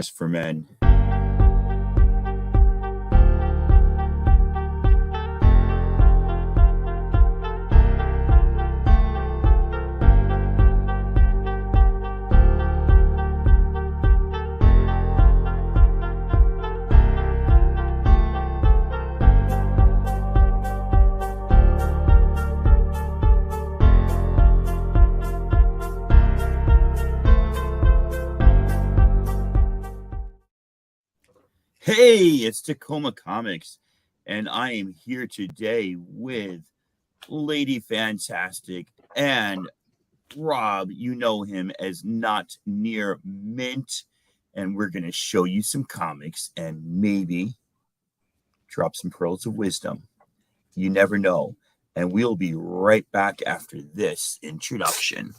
for men. Hey, it's Tacoma Comics, and I am here today with Lady Fantastic and Rob. You know him as Not Near Mint, and we're going to show you some comics and maybe drop some pearls of wisdom. You never know. And we'll be right back after this introduction.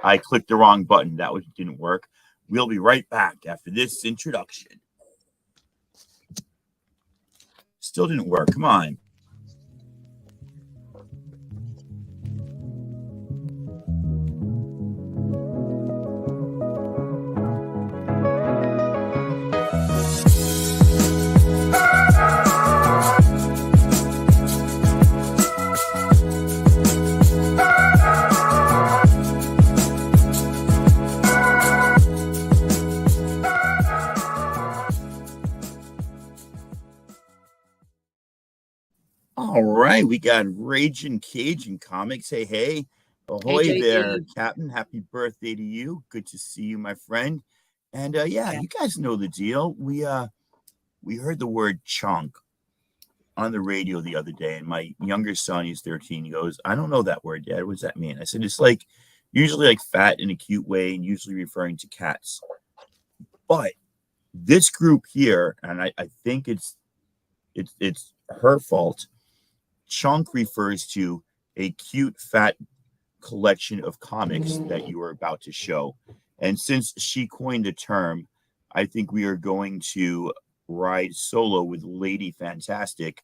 I clicked the wrong button. That didn't work. We'll be right back after this introduction. Still didn't work. Come on. All right, we got Raging Cajun Comics. Hey. Ahoy Hey, there, Captain. Happy birthday to you. Good to see you, my friend. And you guys know the deal. We heard the word chunk on the radio the other day, and my younger son, he's 13, he goes, I don't know that word, Dad. What does that mean? I said, it's like usually like fat in a cute way and usually referring to cats. But this group here, and I think it's her fault. Chunk refers to a cute, fat collection of comics that you are about to show. And since she coined the term, I think we are going to ride solo with Lady Fantastic,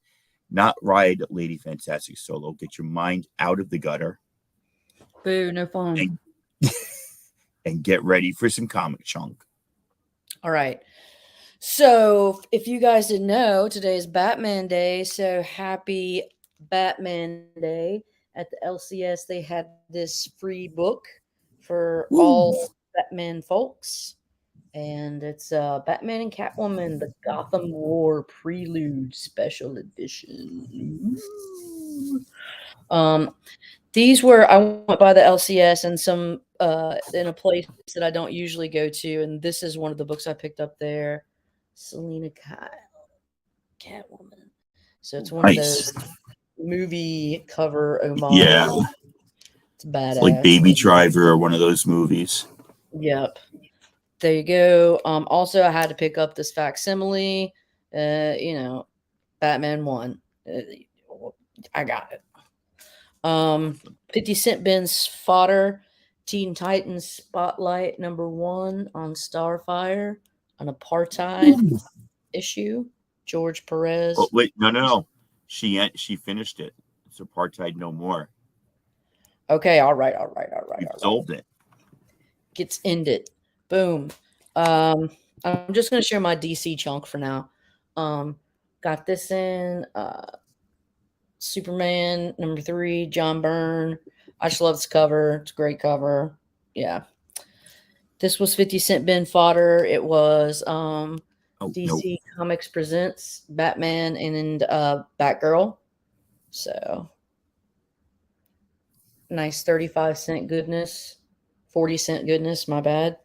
not ride Lady Fantastic solo. Get your mind out of the gutter. Boo, no fun. And get ready for some comic chunk. All right. So if you guys didn't know, today is Batman Day. So happy Batman Day. At the LCS, they had this free book for all Batman folks. And it's Batman and Catwoman, the Gotham War Prelude Special Edition. These were, I went by the LCS and some in a place that I don't usually go to, and this is one of the books I picked up there. Selena Kyle, Catwoman. So it's one of those movie cover homage. Yeah. It's badass. It's like Baby Driver or one of those movies. Yep. There you go. Also, I had to pick up this facsimile. Batman 1. I got it. 50 Cent Ben's Fodder, Teen Titans Spotlight #1 on Starfire, an apartheid issue. George Perez. Oh, wait, no. She finished it. It's apartheid no more. Okay, all right. Solved it. Gets ended. Boom. I'm just gonna share my DC chunk for now. Got this in Superman #3, John Byrne. I just love this cover. It's a great cover. Yeah. This was 50 Cent Ben Fodder. It was DC Comics Presents Batman and Batgirl. So nice 35-cent goodness. 40-cent goodness, my bad.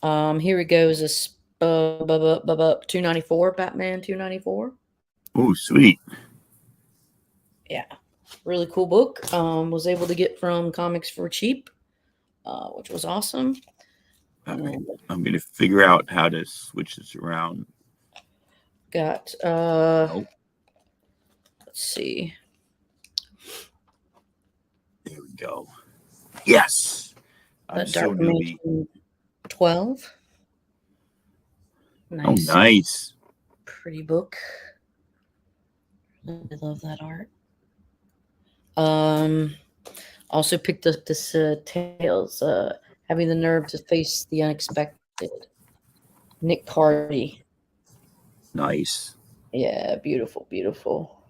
Here it goes. This $2.94, Batman $2.94. Oh, sweet. Yeah, really cool book. Was able to get from Comics for cheap, which was awesome. All right. I'm gonna figure out how to switch this around. Got let's see. There we go. Yes. I'm so newbie. 12. Nice. Oh, nice. Pretty book. I love that art. Also picked up this Tales, Having the Nerve to Face the Unexpected. Nick Cardy. Nice. Yeah, beautiful, beautiful.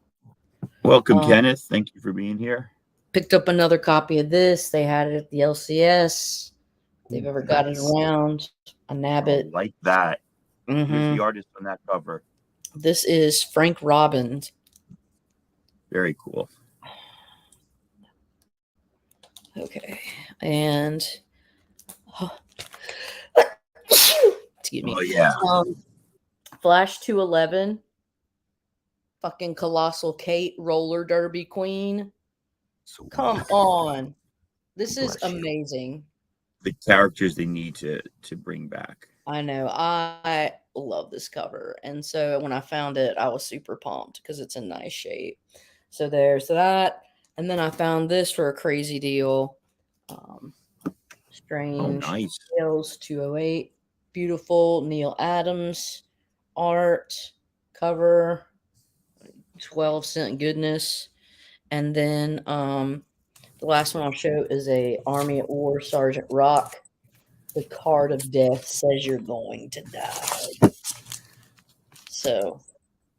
Welcome, Kenneth. Thank you for being here. Picked up another copy of this. They had it at the LCS. If they've ever got it around. I nab it. Like that. Who's the Mm-hmm. artist on that cover? This is Frank Robbins. Very cool. Okay. And excuse me. Oh, yeah. Flash 211. Fucking Colossal Kate, roller derby queen. Come on. This is amazing. The characters they need to bring back. I know. I love this cover. And so when I found it, I was super pumped because it's a nice shape. So there's that. And then I found this for a crazy deal. Strange Tales 208. Beautiful Neil Adams art cover. 12-cent goodness. And then the last one I'll show is a Army at War Sergeant Rock. The card of death says you're going to die. So,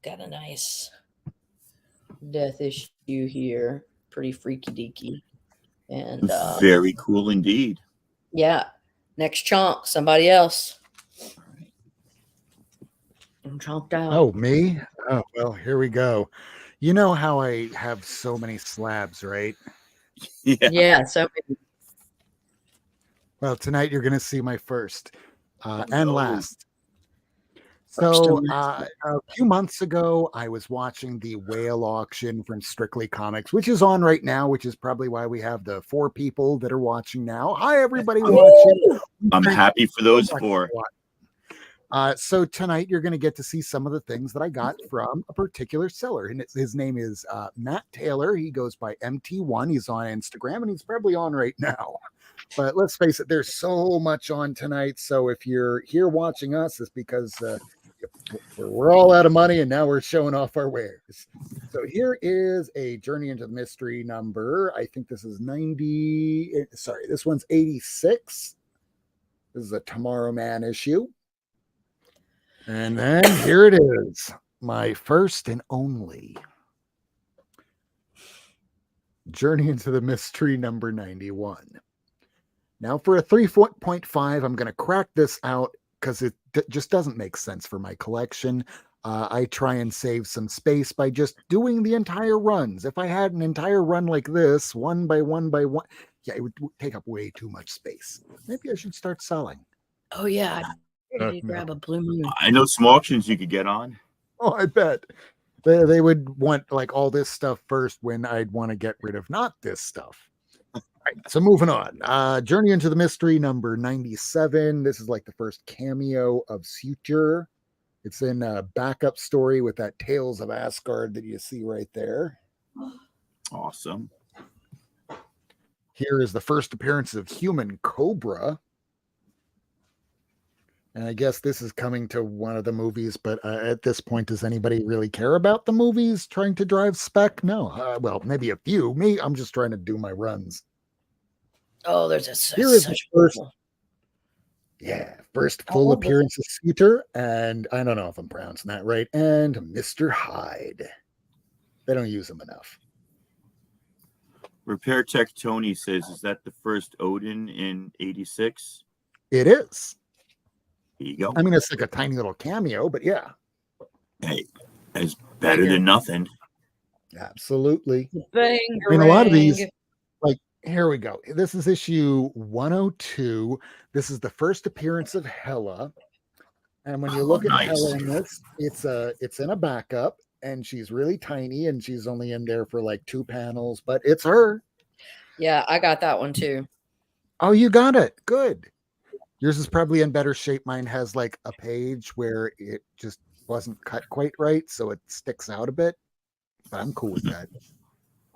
got a nice death issue here. Pretty freaky deaky. And very cool indeed. Yeah. Next chunk, somebody else. I'm chomped out. Oh, me? Oh, well, here we go. You know how I have so many slabs, right? Yeah, so many. Well, tonight you're going to see my first and last. So a few months ago, I was watching the whale auction from Strictly Comics, which is on right now, which is probably why we have the 4 people that are watching now. Hi, everybody watching. I'm happy for those 4. So tonight you're going to get to see some of the things that I got from a particular seller. And his name is Matt Taylor. He goes by MT1. He's on Instagram, and he's probably on right now. But let's face it, there's so much on tonight. So if you're here watching us, it's because we're all out of money, and now we're showing off our wares. So here is a Journey into the Mystery number. I think this is 90. Sorry, this one's 86. This is a Tomorrow Man issue. And then here it is, my first and only Journey into the Mystery number 91. Now for a 3.5, I'm going to crack this out because it just doesn't make sense for my collection. I try and save some space by just doing the entire runs. If I had an entire run like this, one by one by one, yeah, it would take up way too much space. Maybe I should start selling. Oh, yeah. You grab a Blue Moon. I know some auctions you could get on. Oh, I bet. They would want like all this stuff first when I'd want to get rid of not this stuff. All right, so moving on. Journey into the Mystery number 97. This is like the first cameo of Suture. It's in a backup story with that Tales of Asgard that you see right there. Awesome. Here is the first appearance of Human Cobra. And I guess this is coming to one of the movies, but at this point, does anybody really care about the movies trying to drive spec? No. Well, maybe a few. Me, I'm just trying to do my runs. Oh, there's Here is the first. Yeah, first full appearance of Scooter, and I don't know if I'm pronouncing that right, and Mr. Hyde. They don't use him enough. Repair Tech Tony says, is that the first Odin in 86? It is. There you go. I mean, it's like a tiny little cameo, but yeah. Hey, it's better than nothing. Absolutely. I mean, a lot of these, like, here we go. This is issue 102. This is the first appearance of Hela. And when you look at Hela in this, it's in a backup, and she's really tiny, and she's only in there for like 2 panels, but it's her. Yeah, I got that one too. Oh, you got it. Good. Yours is probably in better shape. Mine has like a page where it just wasn't cut quite right, so it sticks out a bit. But I'm cool with that.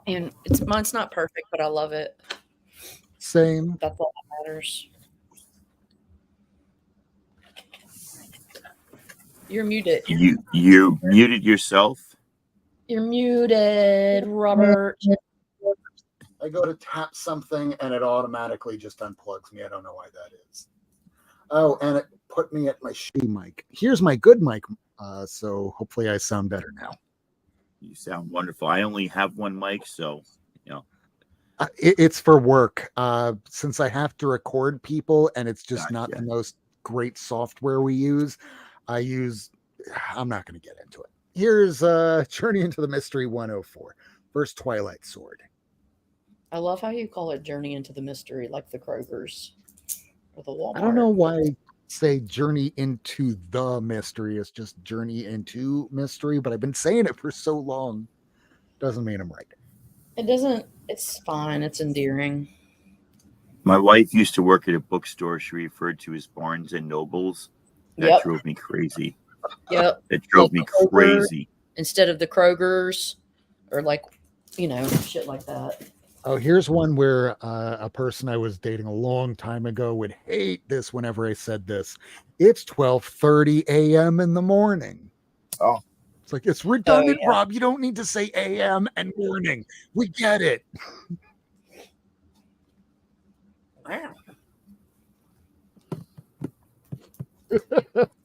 And mine's not perfect, but I love it. Same. That's all that matters. You're muted. You muted yourself? You're muted, Robert. I go to tap something and it automatically just unplugs me. I don't know why that is. Oh, and it put me at my shitty mic. Here's my good mic. So hopefully I sound better now. You sound wonderful. I only have one mic, so It's for work. Since I have to record people and it's just not Gotcha. the most great software we use, I'm not going to get into it. Here's Journey into the Mystery 104. First Twilight Sword. I love how you call it Journey into the Mystery, like the Kroger's or the Walmart. I don't know why I say Journey into the Mystery. It's just Journey into Mystery, but I've been saying it for so long. Doesn't mean I'm right. It doesn't. It's fine. It's endearing. my wife used to work at a bookstore she referred to as Barnes and Nobles. That Yep. drove me crazy. Yep. It drove me Kroger. crazy. Instead of the Kroger's or like, shit like that. Oh, here's one where a person I was dating a long time ago would hate this whenever I said this. It's 12:30 a.m. in the morning. Oh. It's like, it's redundant, yeah. Rob. You don't need to say a.m. and morning. We get it. Wow.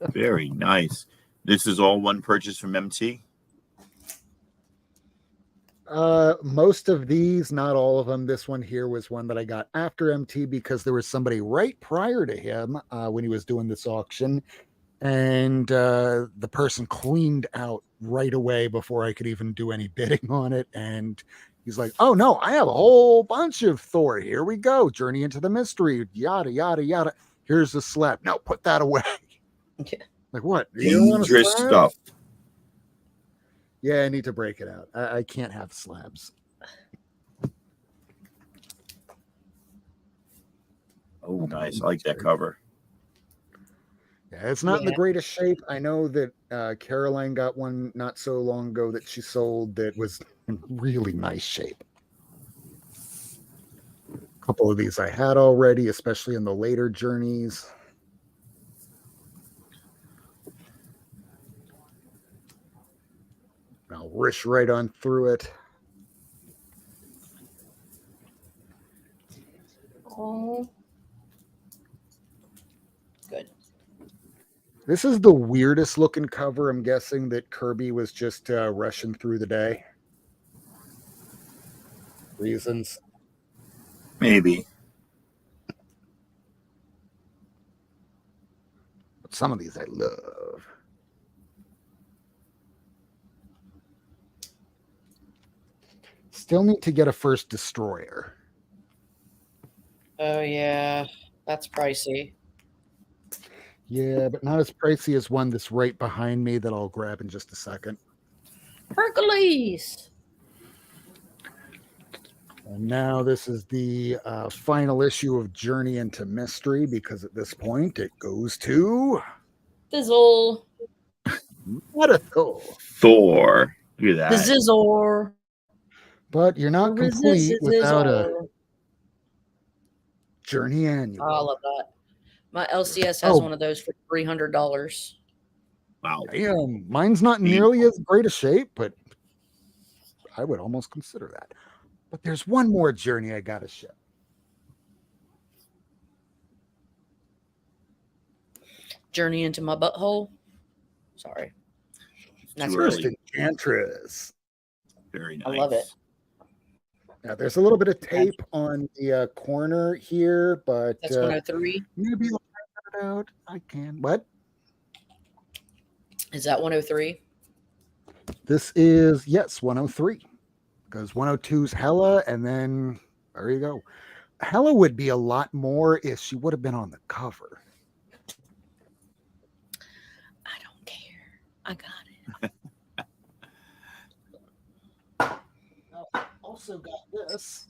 Very nice. This is all one purchase from MT? Most of these, not all of them. This one here was one that I got after MT because there was somebody right prior to him when he was doing this auction. And the person cleaned out right away before I could even do any bidding on it. And he's like, oh, no, I have a whole bunch of Thor. Here we go. Journey into the Mystery. Yada, yada, yada. Here's the slab. No, put that away. Yeah. Like, what? You don't want a Dangerous slab? stuff. Yeah, I need to break it out. I can't have slabs. Oh, nice. I like that cover. Yeah, it's not in the Yeah. greatest shape. I know that Caroline got one not so long ago that she sold that was in really nice shape. A couple of these I had already, especially in the later journeys. I'll rush right on through it. Oh. Good. This is the weirdest looking cover. I'm guessing that Kirby was just rushing through the day. Reasons. Maybe. But some of these I love. Still need to get a first destroyer. Oh yeah, that's pricey. Yeah, but not as pricey as one that's right behind me that I'll grab in just a second. Hercules. And now this is the final issue of Journey into Mystery because at this point it goes to Fizzle. Metathor. Thor. Look at The that. Zizzor. But you're not The complete without a Zizzor. Journey Annual. Oh, I love that. My LCS has Oh. one of those for $300. Wow. Damn, mine's not nearly as great a shape, but I would almost consider that. But there's one more Journey I gotta ship. Journey into my butthole. Sorry. That's Too First early. Enchantress. Very nice. I love it. Now, there's a little bit of tape on the corner here, but That's 103. maybe I'll find that out. I can. What? Is that 103? This is, yes, 103. Because 102's Hela, and then there you go. Hela would be a lot more if she would have been on the cover. I don't care. I got it. Also got this.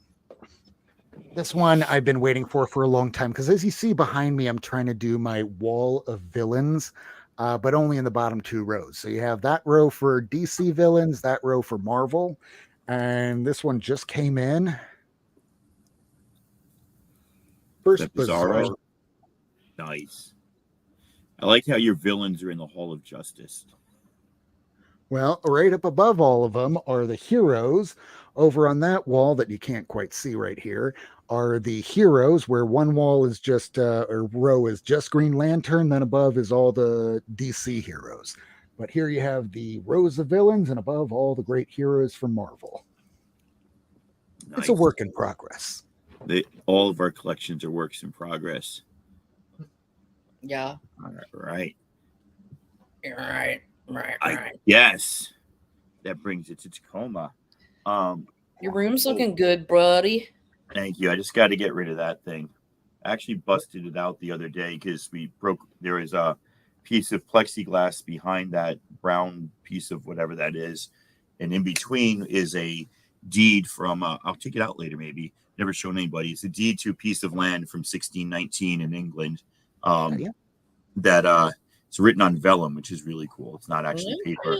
This one I've been waiting for a long time because as you see behind me, I'm trying to do my wall of villains, but only in the bottom two rows. So you have that row for DC villains, that row for Marvel, and this one just came in. First Bizarro? Bizarro. Nice. I like how your villains are in the Hall of Justice. Well, right up above all of them are the heroes. Over on that wall that you can't quite see right here are the heroes, where one wall is just or row is just Green Lantern, then above is all the DC heroes. But here you have the rows of villains, and above all the great heroes from Marvel. It's a Nice. work in progress. All of our collections are works in progress. Yeah. All right. Right. Yes. That brings it to Tacoma. Your room's looking good, buddy. Thank you. I just got to get rid of that thing. I actually busted it out the other day because there was a piece of plexiglass behind that brown piece of whatever that is. And in between is a deed from, I'll take it out later maybe. Never shown anybody. It's a deed to a piece of land from 1619 in England. That it's written on vellum, which is really cool. It's not actually paper.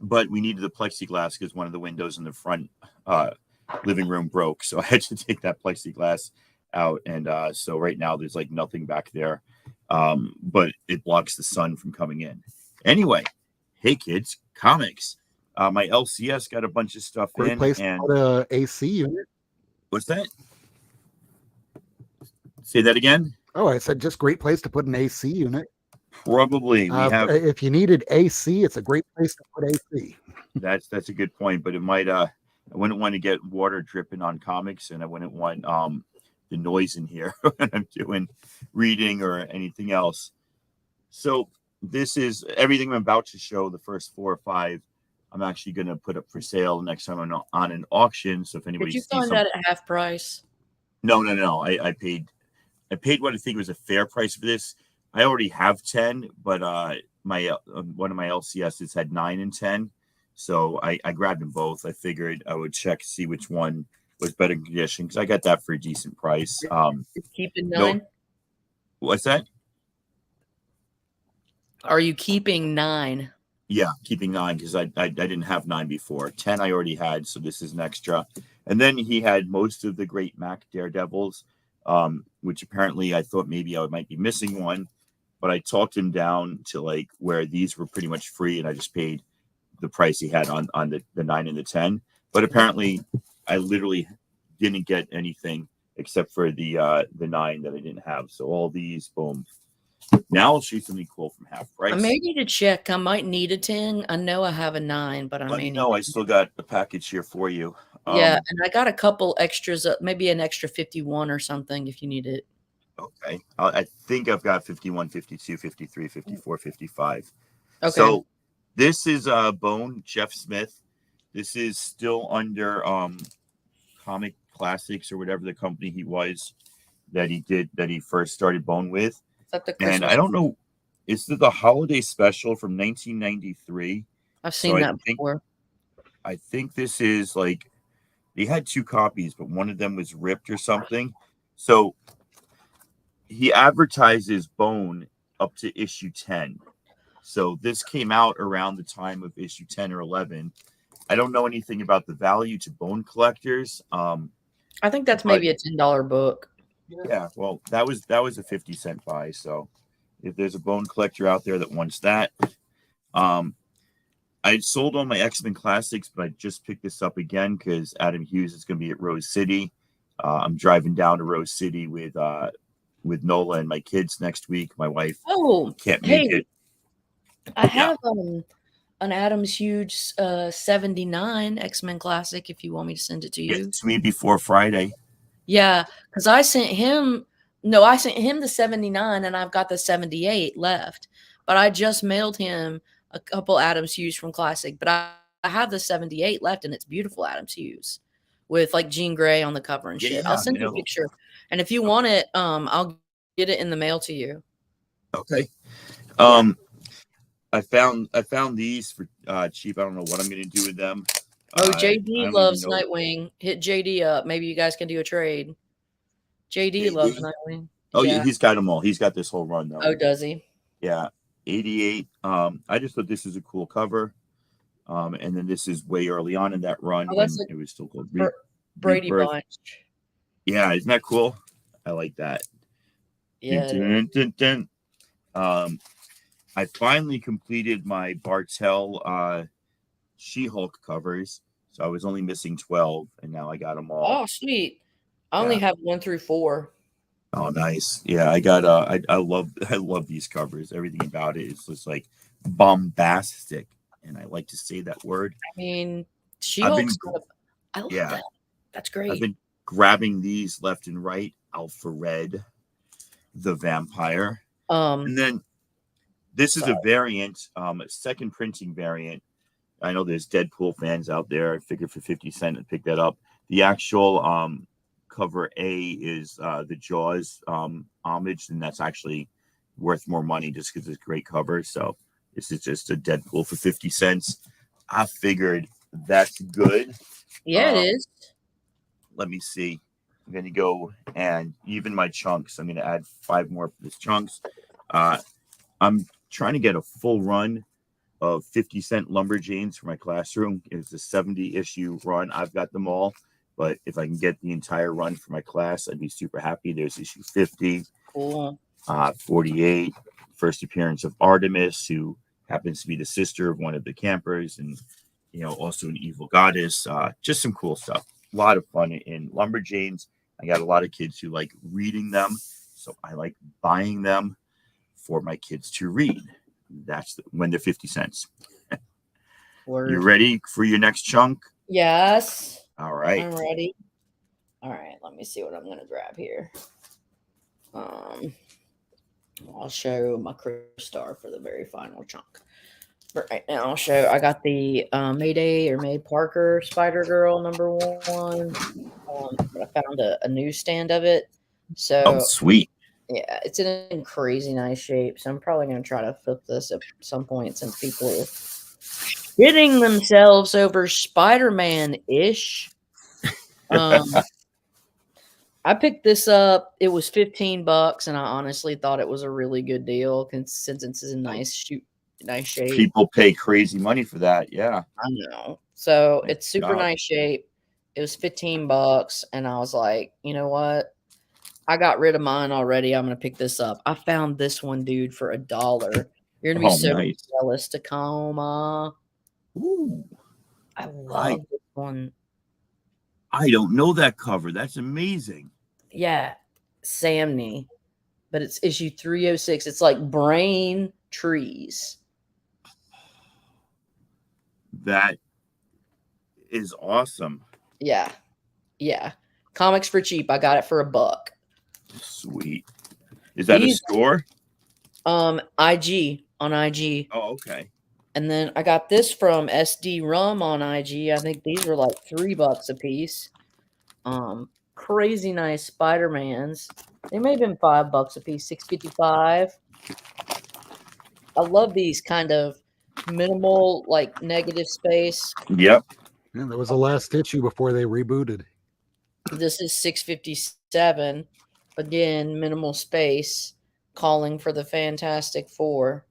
But we needed the plexiglass because one of the windows in the front living room broke. So I had to take that plexiglass out. And so right now there's like nothing back there. But it blocks the sun from coming in. Anyway, hey kids, comics. My LCS got a bunch of stuff Great in. place And to put a AC unit. what's that? Say that again? Oh, I said just great place to put an AC unit. Probably. If you needed AC, it's a great place to put AC. That's a good point, but it might I wouldn't want to get water dripping on comics, and I wouldn't want the noise in here when I'm doing reading or anything else. So this is everything I'm about to show. The first 4 or 5 I'm actually going to put up for sale next time I'm on an auction. So if anybody Did you sees find that at half price? No. I paid what I think was a fair price for this. I already have 10, but my one of my LCSs had 9 and 10. So I grabbed them both. I figured I would check to see which one was better condition because I got that for a decent price. Keeping 9? What's that? Are you keeping 9? Yeah, keeping 9 because I didn't have 9 before. 10 I already had, so this is an extra. And then he had most of the Great Mac Daredevils, which apparently I thought maybe I might be missing one, but I talked him down to like where these were pretty much free, and I just paid the price he had on the 9 and the 10. But apparently I literally didn't get anything except for the 9 that I didn't have. So all these, boom. Now I'll show you something cool from half price. I may need to check. I might need a 10. I know I have a 9, but Let me know. I still got a package here for you. Yeah, and I got a couple extras, maybe an extra 51 or something if you need it. Okay. I think I've got 51, 52, 53, 54, 55. Okay. So this is Bone, Jeff Smith. This is still under Comic Classics or whatever the company he was that he first started Bone with. Is that the Christmas? And I don't know, is it the holiday special from 1993? I've seen that before. I think this is like, they had 2 copies, but one of them was ripped or something. So he advertises Bone up to issue 10. So this came out around the time of issue 10 or 11. I don't know anything about the value to Bone collectors. I think that's maybe a $10 book. Yeah, well, that was a 50-cent buy. So if there's a Bone collector out there that wants that, I sold all my X-Men Classics, but I just picked this up again because Adam Hughes is going to be at Rose City. I'm driving down to Rose City with Nola and my kids next week. My wife can't make it. I have an Adams Hughes 79 X-Men Classic if you want me to send it to you. Get it to me before Friday. Yeah, because I sent him the 79 and I've got the 78 left. But I just mailed him a couple Adams Hughes from Classic. But I have the 78 left and it's beautiful Adams Hughes with like Jean Grey on the cover and shit. Yeah, I'll send you a picture. And if you want it, I'll get it in the mail to you. Okay. I found these for cheap. I don't know what I'm going to do with them. Oh, JD loves Nightwing. Hit JD up. Maybe you guys can do a trade. JD loves Nightwing. Oh, yeah, he's got them all. He's got this whole run, though. Oh, does he? Yeah. 88. I just thought this is a cool cover. And then this is way early on in that run when it was still called Brady Bunch. Yeah, isn't that cool? I like that. Yeah. Dun, dun, dun, dun. I finally completed my Bartel She-Hulk covers. So I was only missing 12, and now I got them all. Oh, sweet. I only have 1 through 4. Oh, nice. Yeah, I got I love these covers. Everything about it is just like bombastic, and I like to say that word. I mean, I've been She-Hulk's I love yeah, that. That's I've great. been grabbing these left and right. Alpha Red, the Vampire, and then this is a variant, a second printing variant. I know there's Deadpool fans out there. I figured for 50 cents to pick that up. The actual cover A is the Jaws homage, and that's actually worth more money just because it's a great cover. So this is just a Deadpool for 50 cents. I figured that's good. Yeah, it is. Let me see. I'm going to go and even my chunks. I'm going to add 5 more for this chunks. I'm trying to get a full run of 50-cent Lumberjanes for my classroom. It's a 70 issue run. I've got them all, but if I can get the entire run for my class, I'd be super happy. There's issue 50, Cool. 48, first appearance of Artemis, who happens to be the sister of one of the campers, and also an evil goddess. Just some cool stuff. A lot of fun in Lumberjanes. I got a lot of kids who like reading them, so I like buying them for my kids to read. That's when they're 50 cents. Word. You ready for your next chunk? Yes. All right. I'm ready. All right. Let me see what I'm going to grab here. I'll show my Crystar for the very final chunk. But right now, I'll show. I got the Mayday or May Parker Spider Girl #1. I found a newsstand of it. So, Oh, sweet. yeah, it's in crazy nice shape. So I'm probably going to try to flip this at some point since people are hitting themselves over Spider-Man-ish. I picked this up. It was $15, and I honestly thought it was a really good deal since it's in nice shape. People pay crazy money for that. Yeah, I know. So it's super nice shape. It was $15, and I was like, you know what? I got rid of mine already. I'm gonna pick this up. I found this one, dude, for $1. You're gonna be so jealous, Tacoma. Ooh, I love this one. I don't know that cover. That's amazing. Yeah, Samney, but it's issue 306. It's like Brain Trees. That is awesome. Yeah. Comics for cheap. I got it for $1. Sweet. Is that a store? IG on IG. Oh, okay. And then I got this from SD Rum on IG. I think these were like $3 a piece. Crazy nice Spider-Mans. They may have been $5 a piece, $6.55. I love these kind of minimal, like negative space. Yep. And there was a last issue before they rebooted. This is $6.57. Again, minimal space. Calling for the Fantastic Four.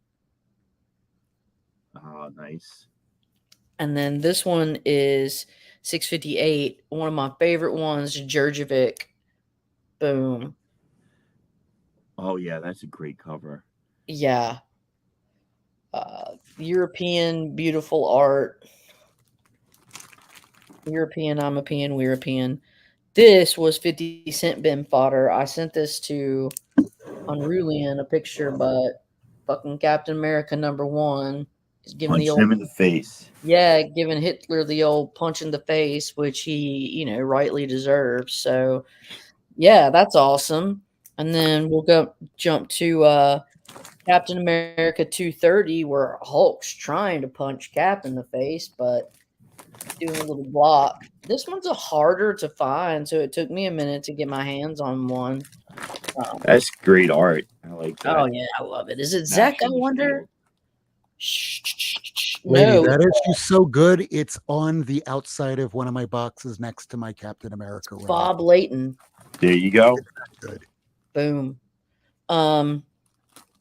Oh, nice. And then this one is $6.58. One of my favorite ones, Jurjevic. Boom. Oh, yeah, that's a great cover. Yeah. European, beautiful art. European, I'm a peon, we're a peon. This was 50-cent bin fodder. I sent this to Unrulian, a picture, but fucking Captain America #1 is giving Punch him in the face. Yeah, giving Hitler the old punch in the face, which he, rightly deserves. So, yeah, that's awesome. And then we'll jump to Captain America 230, where Hulk's trying to punch Cap in the face, but doing a little block. This one's harder to find, so it took me a minute to get my hands on one. That's great art. I like that. Oh, yeah, I love it. Is it Zach, I wonder? Lady, that issue's so good. It's on the outside of one of my boxes next to my Captain America. Bob Layton. There you go. Good. Boom.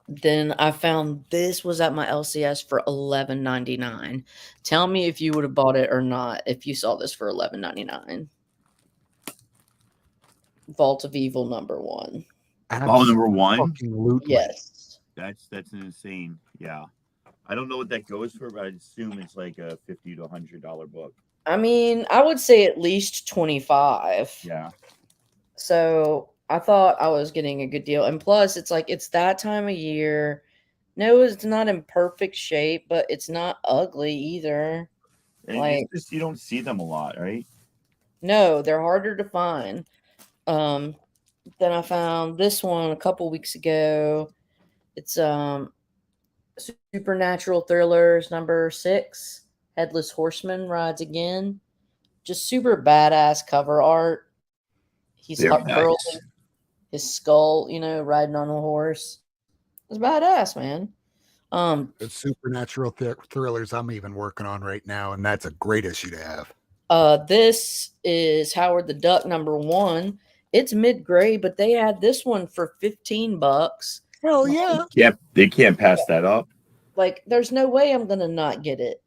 Then I found this was at my LCS for $11.99. Tell me if you would have bought it or not if you saw this for $11.99. Vault of Evil #1. Vault #1? Yes. That's insane. Yeah. I don't know what that goes for, but I assume it's like a $50 to $100 book. I mean, I would say at least 25. Yeah. So I thought I was getting a good deal. And plus, it's like it's that time of year. No, it's not in perfect shape, but it's not ugly either. And Like, it's just you don't see them a lot, right? no, they're harder to find. Um, then I found this one a couple weeks ago. It's Supernatural Thrillers #6. Headless Horseman rides again. Just super badass cover art. He's Very hurling nice. his skull, riding on a horse. It's badass, man. The supernatural thrillers I'm even working on right now, and that's a great issue to have. This is Howard the Duck #1. It's mid-grade, but they had this one for $15. Hell yeah. They can't pass that up. Like, there's no way I'm gonna not get it.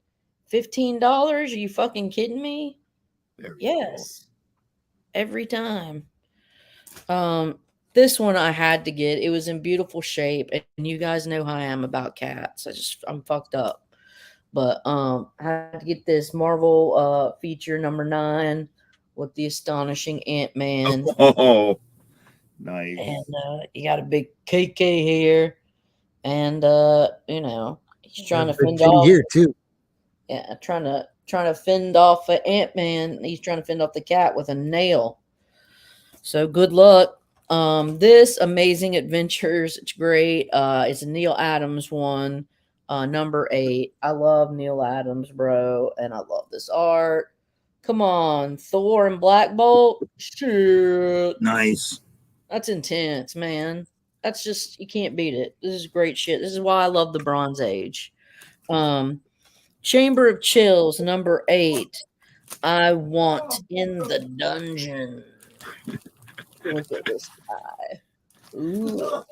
$15? Are you fucking kidding me? Very Yes. Every time. This one I had to get. It was in beautiful shape, and you guys know how I am about cats. I'm fucked up. But I had to get this Marvel feature #9 with the astonishing Ant-Man. cool. Oh, nice. And you got a big KK here. And he's trying to fend Ginny off. here too. Yeah, trying to fend off Ant-Man. He's trying to fend off the cat with a nail. So good luck. This Amazing Adventures, it's great. It's a Neil Adams one, #8. I love Neil Adams, bro, and I love this art. Come on, Thor and Black Bolt. Shit, Nice. that's intense, man. That's just, you can't beat it. This is great shit. This is why I love the Bronze Age. Chamber of Chills #8. I want in the dungeon. Look at this guy. Ooh.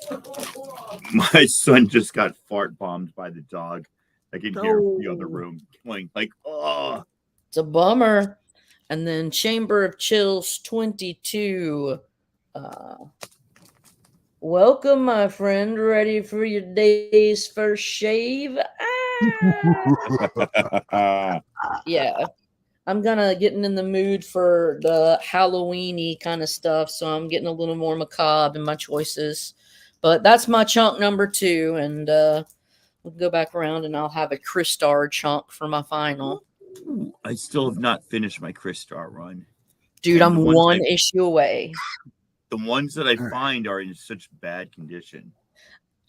My son just got fart bombed by the dog. I can hear the other No. room going like, oh. It's a bummer. And then Chamber of Chills 22. Welcome, my friend. Ready for your day's first shave? Ah! Yeah. I'm gonna getting in the mood for the Halloweeny kind of stuff, so I'm getting a little more macabre in my choices. But that's my chunk #2, and we'll go back around and I'll have a Crystar chunk for my final. Ooh, I still have not finished my Crystar run. Dude, And I'm the ones one that- issue away. The ones that I find are in such bad condition.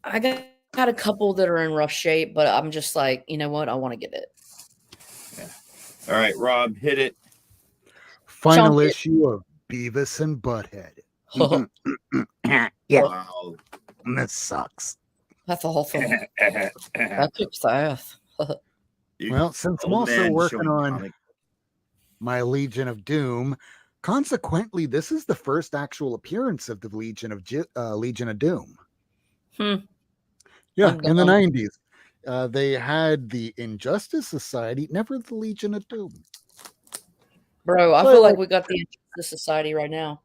I got a couple that are in rough shape, but I'm just like, you know what? I want to get it. All right, Rob, hit it. Final Chunk it. issue of Beavis and Butthead. Yeah. Wow. This sucks. That's awful. That kicks ass. Well, since I'm Old also man working showing on comic. my Legion of Doom, consequently, this is the first actual appearance of the Legion of Doom. Hmm. Yeah, I'm in the gone. 90s. They had the Injustice Society, never the Legion of Doom. Bro, I So, feel like we got the Injustice Society right now.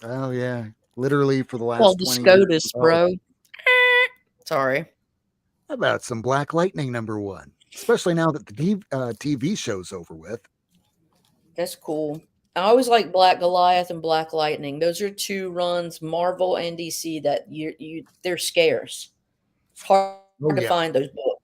Oh, yeah. Literally for the last Called the 20 years. SCOTUS, Oh, bro. Sorry. how about some Black Lightning #1? Especially now that the TV show's over with. That's cool. I always like Black Goliath and Black Lightning. Those are two runs, Marvel and DC, that they're scarce. It's hard Oh, to yeah. find those books.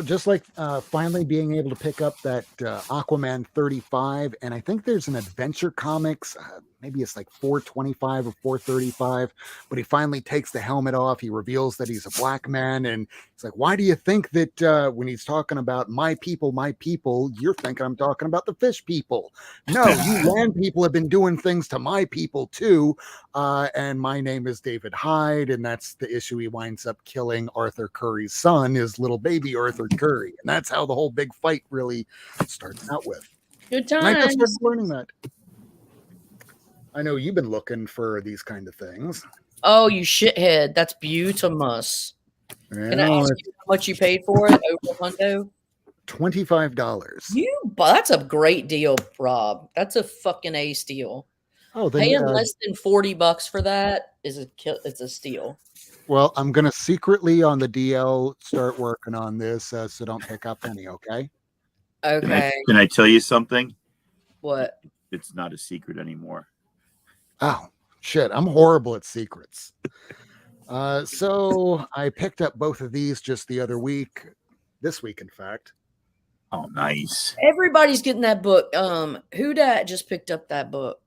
Just like finally being able to pick up that Aquaman 35, and I think there's an Adventure Comics, maybe it's like 425 or 435, but he finally takes the helmet off. He reveals that he's a black man, and it's like, why do you think that when he's talking about my people, you're thinking I'm talking about the fish people? No, you land people have been doing things to my people too, and my name is David Hyde, and that's the issue. He winds up killing Arthur Curry's son, his little baby Arthur Curry, and that's how the whole big fight really starts out with. Good And I just times. started learning that. I know you've been looking for these kind of things. Oh, you shithead. That's beautimous. Can I Well, ask you how much you paid for it over Hundo? $25. That's a great deal, Rob. That's a fucking ace deal. Oh, then Paying less than $40 for that is it's a steal. well, I'm gonna secretly on the DL start working on this, so don't pick up any, okay? Okay. Can I tell you something? What? It's not a secret anymore. Oh, shit. I'm horrible at secrets. So I picked up both of these just the other week. This week, in fact. Oh, nice. Everybody's getting that book. Who dat just picked up that book?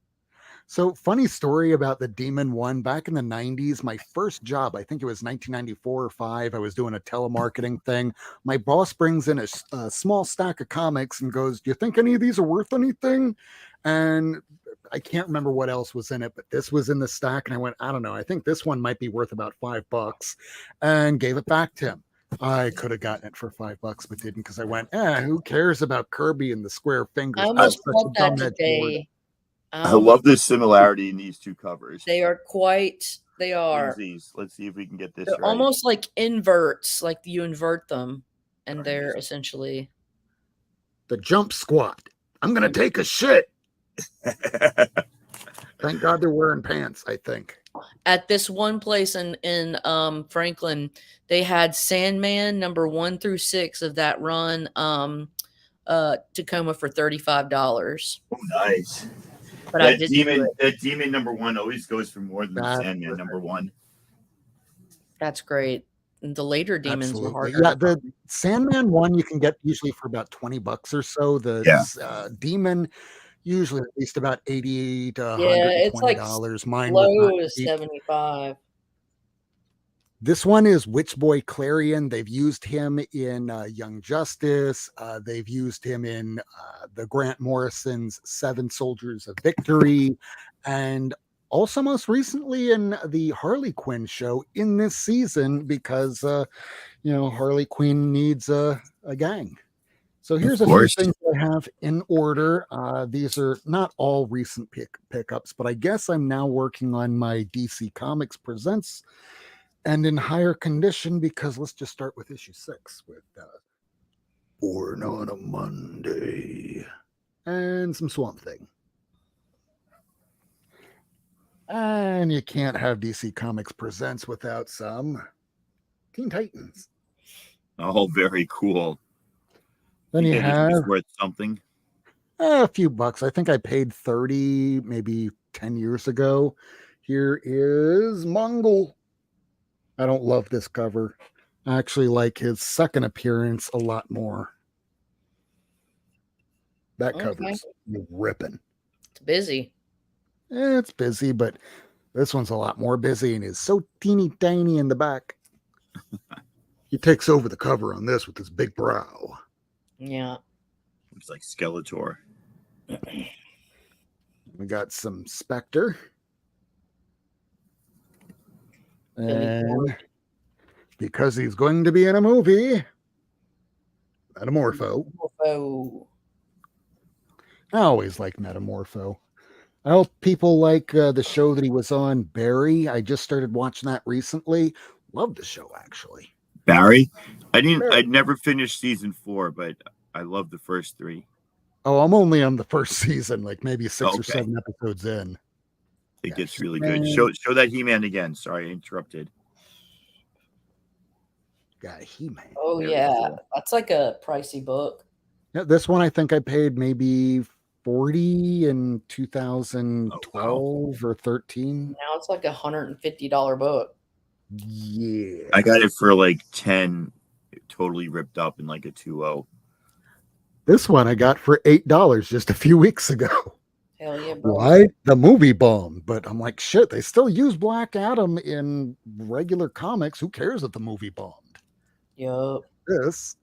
So, funny story about the Demon One. Back in the 90s, my first job, I think it was 1994 or 5, I was doing a telemarketing thing. My boss brings in a small stack of comics and goes, "Do you think any of these are worth anything?" And I can't remember what else was in it, but this was in the stack. And I went, "I don't know. I think this one might be worth about $5," and gave it back to him. I could have gotten it for $5, but didn't, because I went, who cares about Kirby and the square fingers? I I'm almost such a bought that dumb-edged board. today. I love the similarity in these two covers. They are quite. They are. Let's see if we can get this They're right. almost like inverts. Like you invert them, and Darn they're it. essentially. The jump squat. I'm gonna take a shit. Thank God they're wearing pants, I think. At this one place in Franklin, they had Sandman number 1 through 6 of that run Tacoma for $35. Oh, nice. But I That did demon number 1 always goes for more than the That's Sandman number 1. That's great. And the later demons were harder. Yeah, the Sandman one you can get usually for about $20 or so. The Demon usually at least about $80 to $120. Mine was low not is cheap. 75. This one is Witch Boy Clarion. They've used him in Young Justice. They've used him in the Grant Morrison's Seven Soldiers of Victory, and also most recently in the Harley Quinn show in this season, because Harley Quinn needs a gang. So here's a few things I have in order. These are not all recent pickups, but I guess I'm now working on my DC Comics Presents and in higher condition, because let's just start with issue 6 with Born on a Monday and some Swamp Thing. And you can't have DC Comics Presents without some Teen Titans. Oh, very cool. Then you have worth something. A few bucks. I think I paid 30 maybe 10 years ago. Here is Mongol. I don't love this cover. I actually like his second appearance a lot more. That cover's ripping. It's busy. It's busy, but this one's a lot more busy and is so teeny tiny in the back. He takes over the cover on this with his big brow. Yeah. Looks like Skeletor. We got some Spectre. And because he's going to be in a movie, Metamorpho. I always like Metamorpho. I hope people like the show that he was on, Barry. I just started watching that recently. Love the show, actually. Barry? I'd never finished season 4, but I love the first 3. Oh, I'm only on the first season, like maybe 6 or 7 episodes in. It gets really good. Show that He-Man again. Sorry, I interrupted. Got He-Man. Oh, yeah. That's like a pricey book. Yeah, this one I think I paid maybe $40 in 2012 or 13. Now it's like $150 book. Yeah. I got it for like 10, totally ripped up in like a 2.0. This one I got for $8 just a few weeks ago. Hell yeah, bro. Why? The movie bombed, but I'm like, shit, they still use Black Adam in regular comics. Who cares if the movie bombed? Yup. This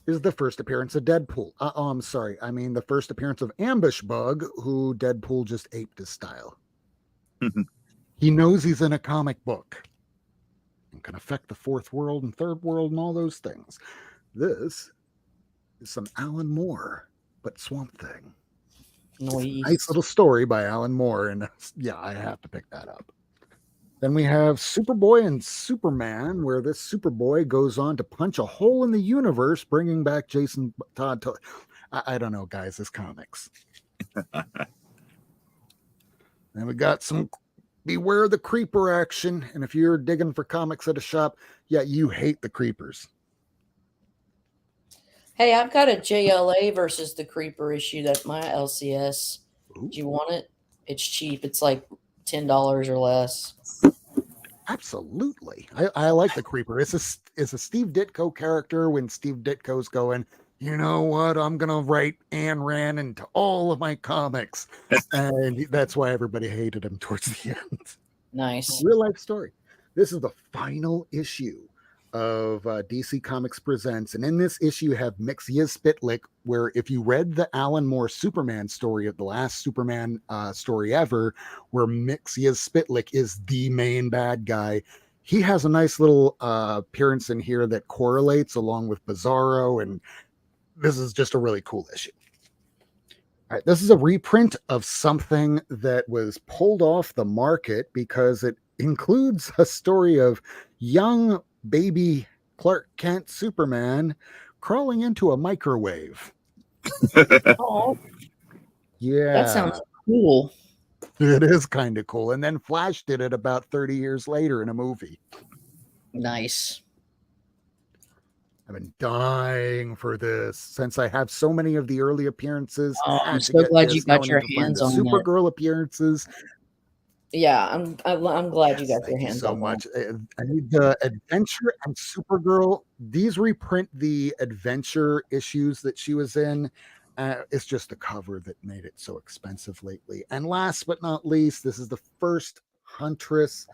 is the first appearance of Deadpool. I'm sorry. I mean, the first appearance of Ambush Bug, who Deadpool just aped his style. He knows he's in a comic book and can affect the fourth world and third world and all those things. This is some Alan Moore, but Swamp Thing. Nice little story by Alan Moore, and yeah, I have to pick that up. Then we have Superboy and Superman, where this Superboy goes on to punch a hole in the universe, bringing back Jason Todd. I don't know, guys, this comics. Then we got some Beware the Creeper action, and if you're digging for comics at a shop, yeah, you hate the creepers. Hey, I've got a JLA versus the Creeper issue that my LCS. Ooh, Do you want it? It's cheap. It's like $10 or less. absolutely. I like the Creeper. It's a Steve Ditko character when Steve Ditko's going, you know what? I'm gonna write Ayn Rand into all of my comics. And that's why everybody hated him towards the end. Nice. Real life story. This is the final issue of DC Comics Presents, and in this issue you have Mixia Spitlick, where if you read the Alan Moore Superman story of the last Superman story ever, where Mixia Spitlick is the main bad guy, he has a nice little appearance in here that correlates along with Bizarro, and this is just a really cool issue. All right, this is a reprint of something that was pulled off the market because it includes a story of young baby Clark Kent Superman crawling into a microwave. Oh, Yeah, that sounds cool. it is kind of cool. And then Flash did it about 30 years later in a movie. Nice. I've been dying for this since I have so many of the early appearances. Oh, Had I'm to so get glad this. you Now got I your need to find hands the on that. Supergirl appearances. Yeah, I'm glad you Yes, got your thank you hands so on much. I need the Adventure and Supergirl. These reprint the Adventure issues that she was in. It's just the cover that made it so expensive lately. And last but not least, this is the first Huntress.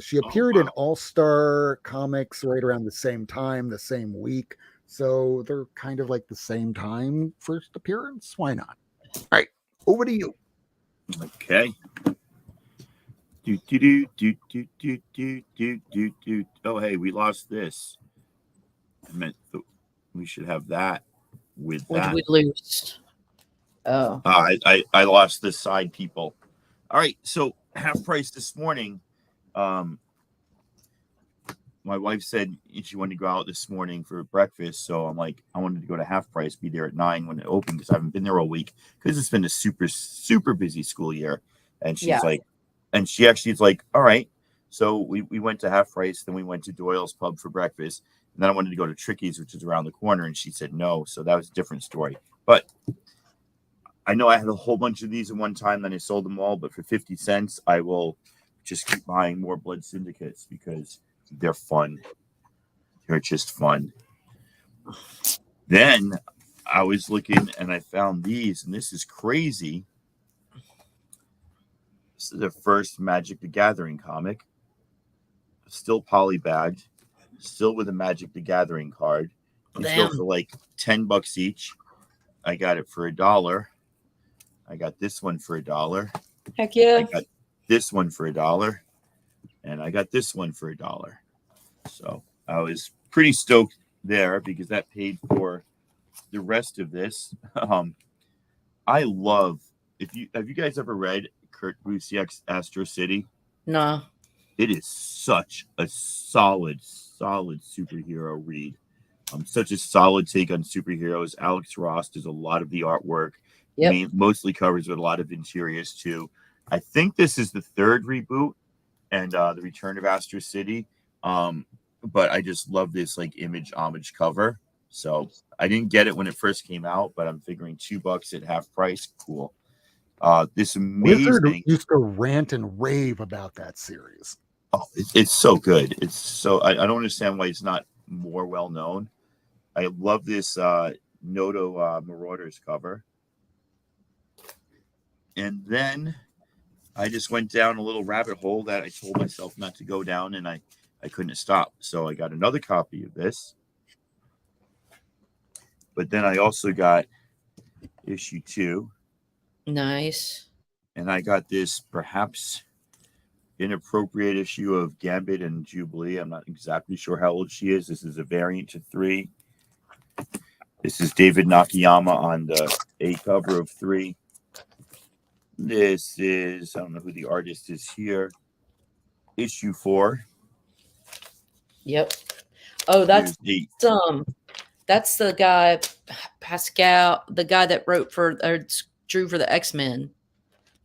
She appeared in All Star Comics right around the same time, the same week. So they're kind of like the same time first appearance. Why not? All right, over to you. Okay. Do, do, do, do, do, do, do, do, do, do. Oh, hey, we lost this. I meant we should have that with What did that. we lose? Oh, I lost this side, people. All right, so half price this morning. My wife said she wanted to go out this morning for breakfast, so I'm like, I wanted to go to half price, be there at 9 when it opened because I haven't been there all week because it's been a super busy school year. And she's yeah. like, and she actually is like, all right. So we went to half price, then we went to Doyle's Pub for breakfast, and then I wanted to go to Tricky's, which is around the corner, and she said no. So that was a different story. But I know I had a whole bunch of these at one time, then I sold them all. But for 50 cents, I will just keep buying more Blood Syndicates because they're fun. They're just fun. Then I was looking and I found these, and this is crazy. This is the first Magic the Gathering comic. Still polybagged, still with a Magic the Gathering card. It's still for like $10 each. I got it for $1. I got this one for $1. Heck yeah. I got this one for $1. And I got this one for $1. So I was pretty stoked there because that paid for the rest of this. I love have you guys ever read Kurt Busiek's Astro City? No. It is such a solid superhero read. Such a solid take on superheroes. Alex Ross does a lot of the artwork. Yep. Mostly covers with a lot of interiors too. I think this is the third reboot and the return of Astro City. But I just love this like image homage cover. So I didn't get it when it first came out, but I'm figuring $2 at half price. Cool. This amazing Wizard used to rant and rave about that series. Oh, it's so good. It's so I don't understand why it's not more well known. I love this Noto Marauders cover. And then I just went down a little rabbit hole that I told myself not to go down, and I couldn't stop. So I got another copy of this. But then I also got issue 2. Nice. And I got this perhaps inappropriate issue of Gambit and Jubilee. I'm not exactly sure how old she is. This is a variant to 3. This is David Nakayama on the A cover of 3. This is, I don't know who the artist is here. Issue 4. Yep. Oh, that's Here's 8. That's the guy, Pascal, the guy that wrote for or drew for the X-Men.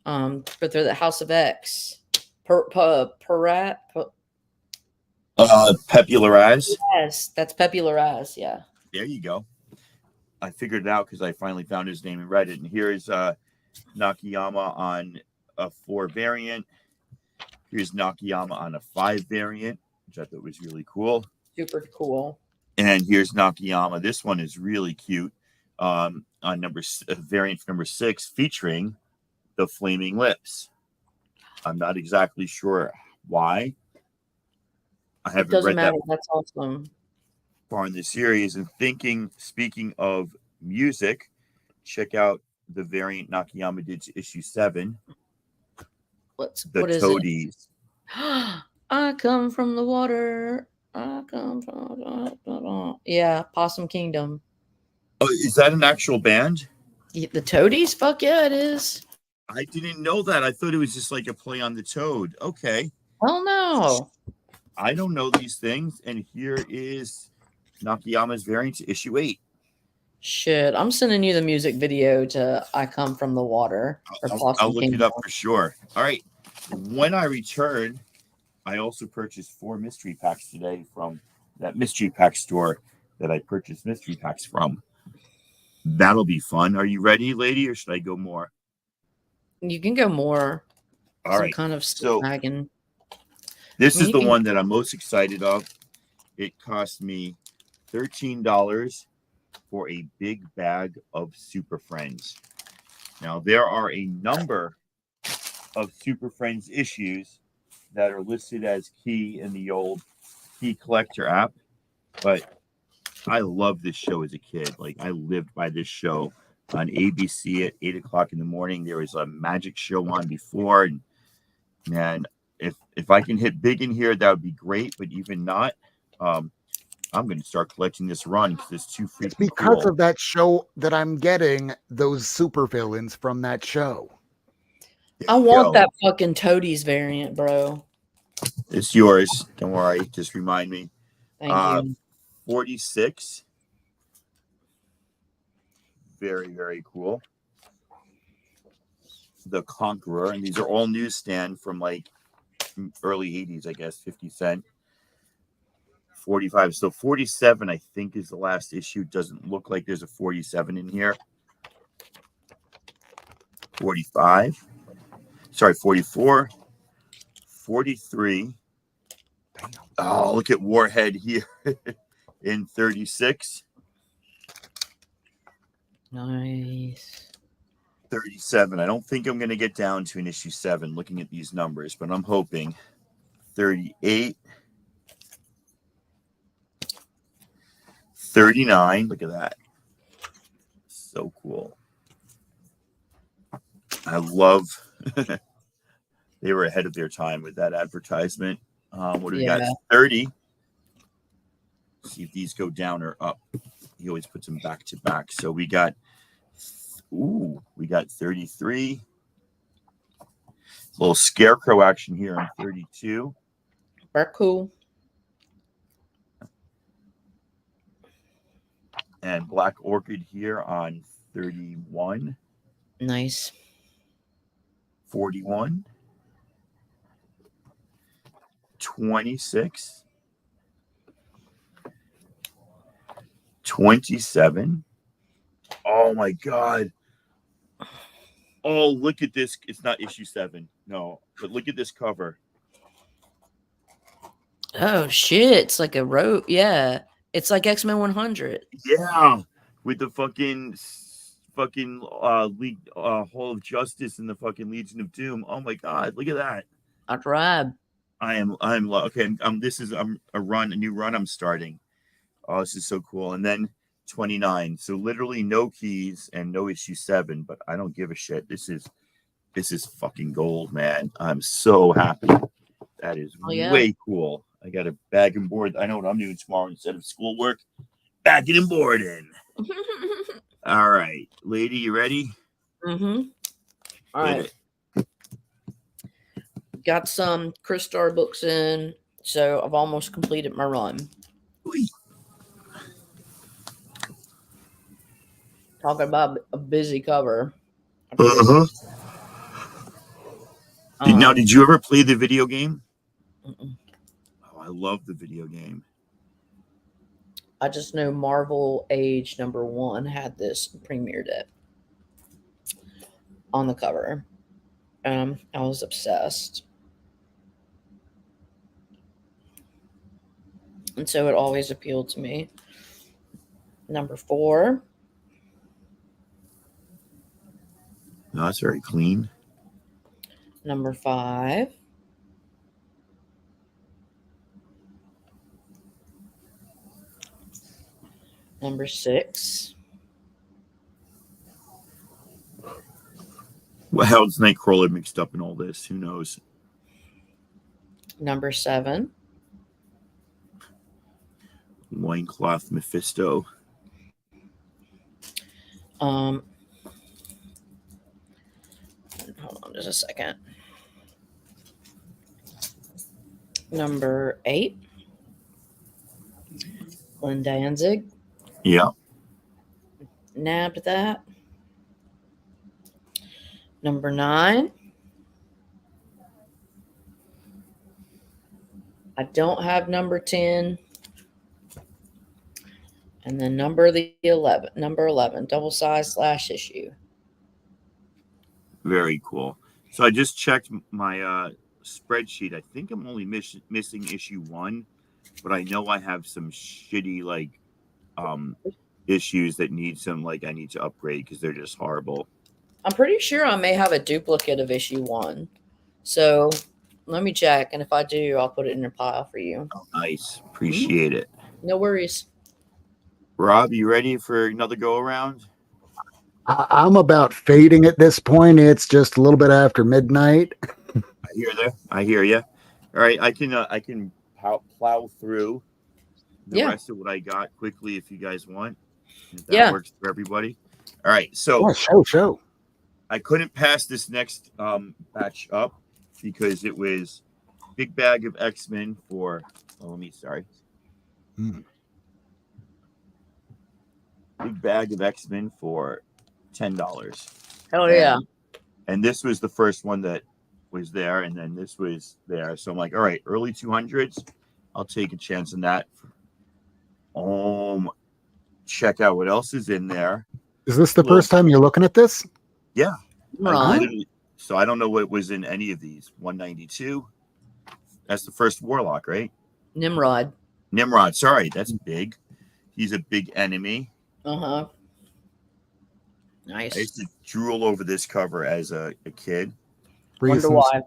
But they're the House of X. Pepe Larraz. Yes, that's Pepe Larraz. Yeah. There you go. I figured it out because I finally found his name and read it. And here is Nakayama on a 4 variant. Here's Nakayama on a 5 variant, which I thought was really cool. Super cool. And here's Nakayama. This one is really cute. On variant number 6, featuring the Flaming Lips. I'm not exactly sure why. I haven't Doesn't read matter. that That's awesome. far in the series. And speaking of music, check out the variant Nakayama did to issue 7. What The is Toadies. it? I come from the water. I come from yeah, Possum Kingdom. Oh, is that an actual band? The Toadies? Fuck yeah, it is. I didn't know that. I thought it was just like a play on the toad. Okay. Hell no. I don't know these things. And here is Nakayama's variant to issue 8. Shit, I'm sending you the music video to I Come From the Water. I'll look it up for sure. All right. When I return, I also purchased 4 mystery packs today from that mystery pack store that I purchased mystery packs from. That'll be fun. Are you ready, lady, or should I go more? You can go more. All right. Kind of So snagging. this is the one that I'm most excited of. It cost me $13 for a big bag of Super Friends. Now, there are a number of Super Friends issues that are listed as key in the old Key Collector app, but I loved this show as a kid. Like, I lived by this show on ABC at 8 o'clock in the morning. There was a magic show on before, and man, if I can hit big in here, that would be great. But even not, I'm going to start collecting this run because it's too freaking It's because cool. of that show that I'm getting those super villains from that show. I want that fucking Toadies variant, bro. It's yours. Don't worry. Just remind me. Thank you. 46. Very, very cool. The Conqueror. And these are all newsstand from like early 80s, I guess, 50 cent. 45. So 47, I think, is the last issue. Doesn't look like there's a 47 in here. 45. Sorry, 44. 43. Oh, look at Warhead here in 36. Nice. 37. I don't think I'm going to get down to an issue 7 looking at these numbers, but I'm hoping. 38. 39. Look at that. So cool. I love they were ahead of their time with that advertisement. What do we got? 30. See if these go down or up. He always puts them back to back. So we got 33. A little scarecrow action here on 32. Very cool. And Black Orchid here on 31. Nice. 41. 26. 27. Oh my God. Oh, look at this. It's not issue 7. No, but look at this cover. Oh shit. It's like a rope. Yeah. It's like X-Men 100. Yeah. With the fucking League Hall of Justice and the fucking Legion of Doom. Oh my God. Look at that. That's right. I'm okay. This is a new run I'm starting. Oh, this is so cool. And then 29. So literally no keys and no issue 7, but I don't give a shit. This is fucking gold, man. I'm so happy. That is way cool. I got a bag and board. I know what I'm doing tomorrow instead of schoolwork. Bagging and boarding. All right, lady, you ready? Mm-hmm. All right. Got some Chris Star books in, so I've almost completed my run. Talking about a busy cover. Now, did you ever play the video game? Mm-mm. Oh, I love the video game. I just know Marvel Age #1 had this premiered it on the cover. I was obsessed. And so it always appealed to me. #4. No, that's very clean. #5. #6. Well, how's Nightcrawler mixed up in all this? Who knows? #7. Loincloth Mephisto. Hold on just a second. #8. Glenn Danzig. Yeah. Nabbed that. #9. I don't have #10. And then number 11, double size / issue. Very cool. So I just checked my spreadsheet. I think I'm only missing issue 1, but I know I have some shitty issues that need some I need to upgrade because they're just horrible. I'm pretty sure I may have a duplicate of issue 1. So let me check. And if I do, I'll put it in your pile for you. Oh, nice. Appreciate it. No worries. Rob, you ready for another go around? I'm about fading at this point. It's just a little bit after midnight. I hear you. All right, I can plow through the rest of what I got quickly if you guys want. If that works for everybody. All right, so show. I couldn't pass this next batch up because it was big bag of X-Men for. Big bag of X-Men for $10. Hell yeah. And this was the first one that was there, and then this was there. So I'm like, all right, early 200s. I'll take a chance on that. Check out what else is in there. Is this the first time you're looking at this? Yeah. Right. So I don't know what was in any of these. 192. That's the first Warlock, right? Nimrod. Sorry, that's big. He's a big enemy. Uh-huh. Nice. I used to drool over this cover as a kid. Wonder why.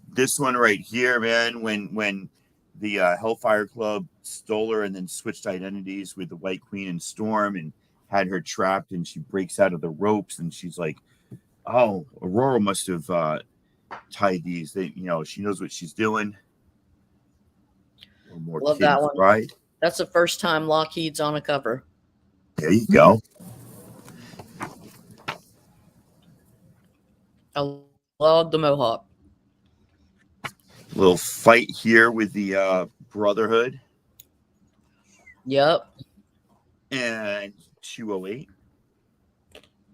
This one right here, man, when the Hellfire Club stole her and then switched identities with the White Queen and Storm and had her trapped, and she breaks out of the ropes and she's like, oh, Aurora must have tied these. She knows what she's doing. More Love that one. Right? That's the first time Lockheed's on a cover. There you go. I love the Mohawk. Little fight here with the Brotherhood. Yep. And 208.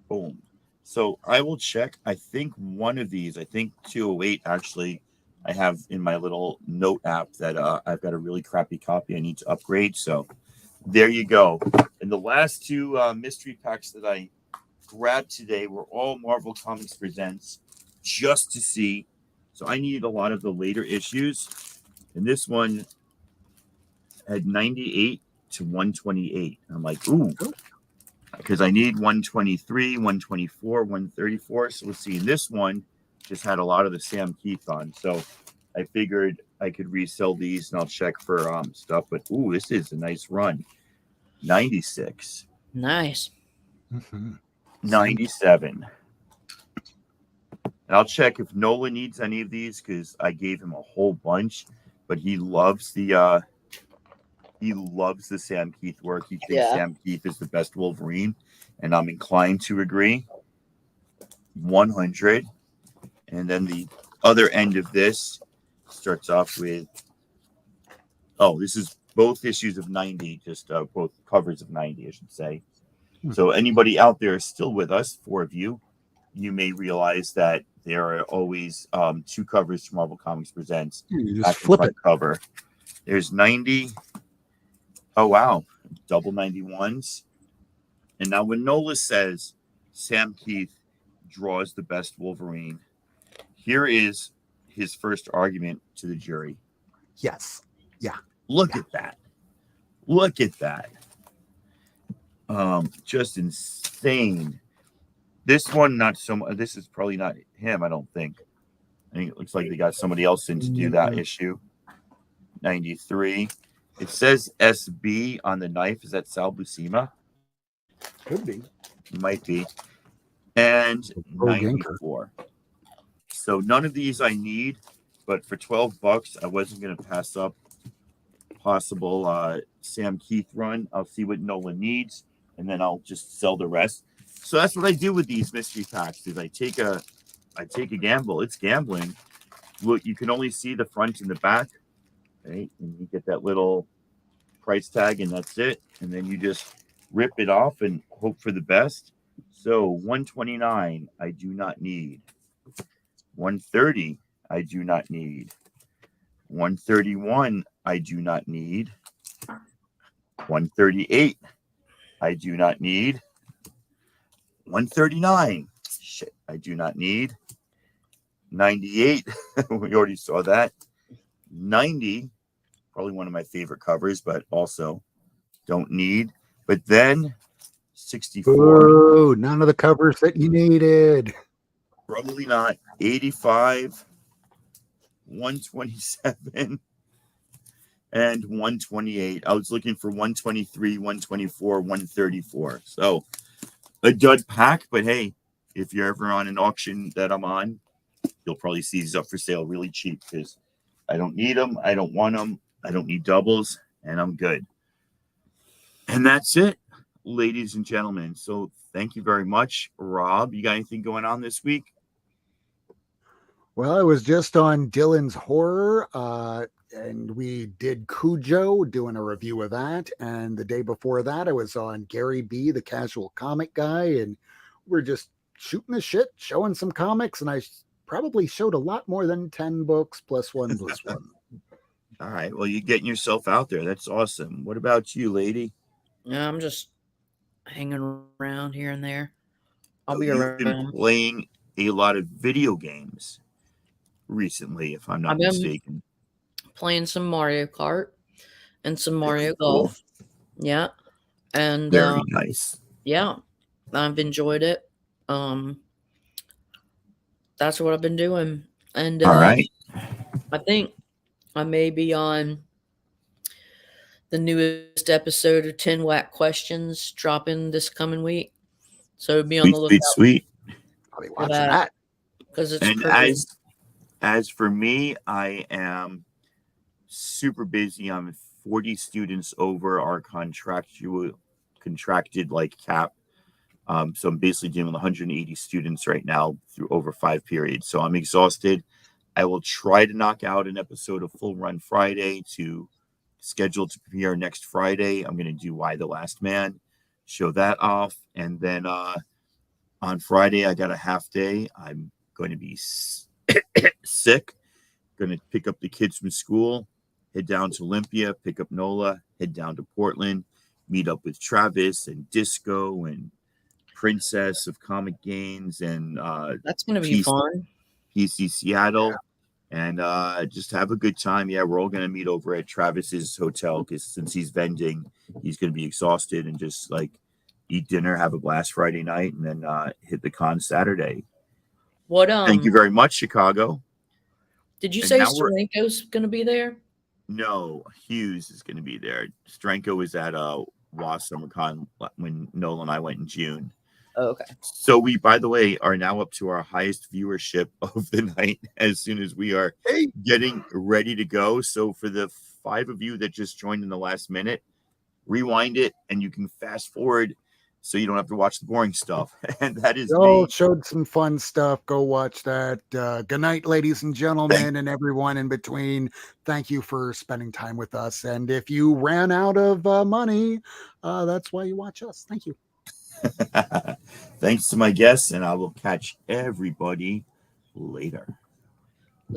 Boom. So I will check. I think one of these, 208 actually, I have in my little note app that I've got a really crappy copy I need to upgrade. So there you go. And the last two mystery packs that I grabbed today were all Marvel Comics Presents just to see. So I needed a lot of the later issues. And this one had 98 to 128. I'm like, ooh. Because I need 123, 124, 134. So let's see. This one just had a lot of the Sam Keith on. So I figured I could resell these and I'll check for stuff. But ooh, this is a nice run. 96. Nice. 97. And I'll check if Nolan needs any of these because I gave him a whole bunch. But he loves the Sam Keith work. He thinks Sam Keith is the best Wolverine, and I'm inclined to agree. 100. And then the other end of this starts off with, this is both issues of 90, just both covers of 90, I should say. So anybody out there is still with us, 4 of you, you may realize that there are always 2 covers to Marvel Comics Presents. You just flip it. Cover. There's 90 Oh, wow. Double 91s. And now when Nola says Sam Keith draws the best Wolverine, here is his first argument to the jury. Yes. Yeah. Look at that. Look at that. Just insane. This one, not so much. This is probably not him, I don't think. I think it looks like they got somebody else in to do that issue. 93. It says SB on the knife. Is that Sal Buscema? Could be. Might be. And Rogue Inker. 94. So none of these I need, but for $12, I wasn't going to pass up possible Sam Keith run. I'll see what Nolan needs, and then I'll just sell the rest. So that's what I do with these mystery packs. Is I take a gamble. It's gambling. Look, you can only see the front and the back, right? And you get that little price tag, and that's it. And then you just rip it off and hope for the best. So 129, I do not need. 130, I do not need. 131, I do not need. 138, I do not need. 139, shit, I do not need. 98, we already saw that. 90, probably one of my favorite covers, but also don't need. But then 64. Ooh, none of the covers that you needed. Probably not. 85, 127, and 128. I was looking for 123, 124, 134. So a dud pack, but hey, if you're ever on an auction that I'm on, you'll probably see these up for sale really cheap because I don't need them. I don't want them. I don't need doubles, and I'm good. And that's it, ladies and gentlemen. So thank you very much. Rob, you got anything going on this week? Well, I was just on Dylan's Horror, and we did Cujo, doing a review of that. And the day before that, I was on Gary B, the casual comic guy, and we're just shooting the shit, showing some comics, and I probably showed a lot more than 10 books plus one plus one. All right. Well, you're getting yourself out there. That's awesome. What about you, lady? Yeah, I'm just hanging around here and there. I'll be You've been around. playing a lot of video games recently, if I'm not I've been mistaken. playing some Mario Kart and some Very Mario cool. Golf. Yeah. And Very nice. yeah, I've enjoyed it. That's what I've been doing. And All right. I think I may be on the newest episode of 10 Whack Questions dropping this coming week. So be on the lookout Sweet. I'll be for watching that that. because it's And pretty. as for me, I am super busy. I'm 40 students over our contracted like cap. So I'm basically dealing with 180 students right now through over 5 periods. So I'm exhausted. I will try to knock out an episode of Full Run Friday to schedule to premiere next Friday. I'm going to do Why the Last Man, show that off. And then on Friday, I got a half day. I'm going to be sick. Going to pick up the kids from school, head down to Olympia, pick up Nola, head down to Portland, meet up with Travis and Disco and Princess of Comic Gains and That's going to be fun. PC Seattle, and just have a good time. Yeah, we're all going to meet over at Travis's hotel because since he's vending, he's going to be exhausted and just like eat dinner, have a blast Friday night, and then hit the con Saturday. What Thank you very much, Chicago. Did you And say now we're- Steranko's going to be there? No, Hughes is going to be there. Stranko was at WAS SummerCon when Nolan and I went in June. Oh, okay. So we, by the way, are now up to our highest viewership of the night as soon as we are getting ready to go. So for the 5 of you that just joined in the last minute, rewind it and you can fast forward so you don't have to watch the boring stuff. And that is Y'all me. showed some fun stuff. Go watch that. Good night, ladies and gentlemen, and everyone in between. Thank you for spending time with us. And if you ran out of money, that's why you watch us. Thank you. Thanks to my guests, and I will catch everybody later.